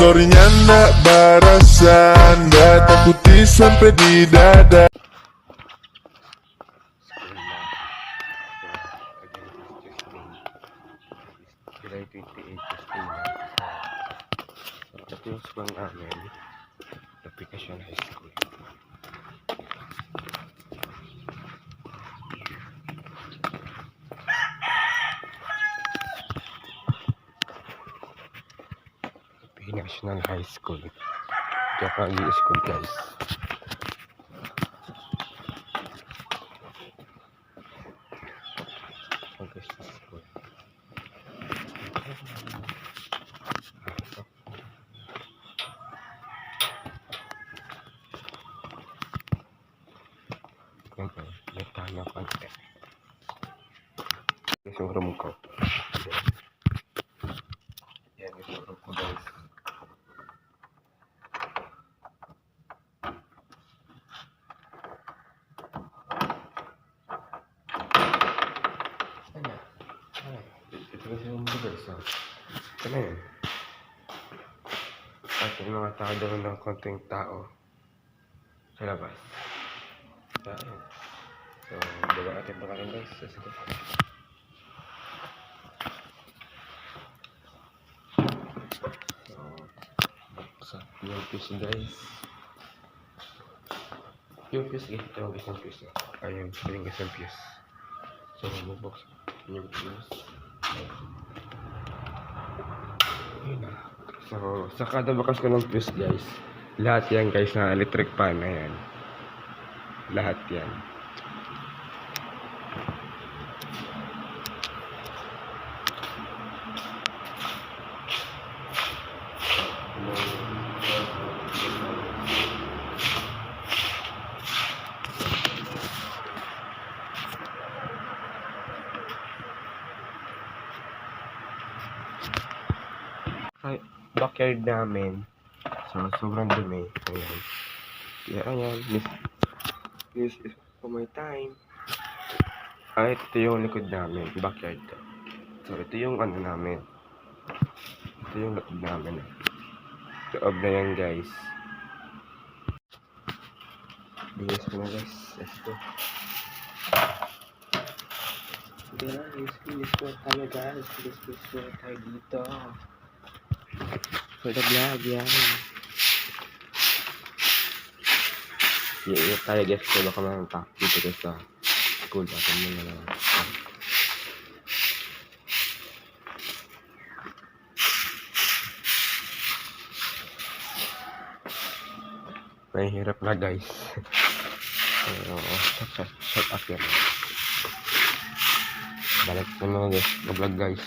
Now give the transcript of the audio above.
Historinya ndak barasan, data putih sampai di dada. July 28, Tuesday na. Ito yung school namin, Application High School. National High School. Japanese School, guys. School. Okay, may tayo konti. Guys, yung room ko. Yan yung room ko, guys. Ito kasi yung mga guys, ha? Ito na yun. At yung mga tao doon ng konting tao sa labas. Ayan. So, baba natin pa rin, guys. Let's go. So, yung fuse, guys. Yung fuse, guys. Ito guys yung fuse. Ayun, piling guys yung fuse. So, bubuksan yung fuse. Ayun na. So, sa kada bakas ko ng fuse, guys, lahat yan, guys, na electric pan. Ayan. Lahat yan. Backyard namin. So, sobrang dumi. Ayan. Yeah, ayan. This is for my time. Ito yung likod namin. Backyard to. So, ito yung ano namin. Ito yung likod namin. Loob na yan, guys. Bigas ko na, guys. Let's go. Guys, bigas ko tayo, guys. Bigas ko tayo dito. For the vlog, yan. Iiyak tayo, guys. So, baka mamanta dito, guys, sa school. Atin mo na lang. Mahirap na, guys. Shut up yan. Balik na mga, guys. Vlog, guys.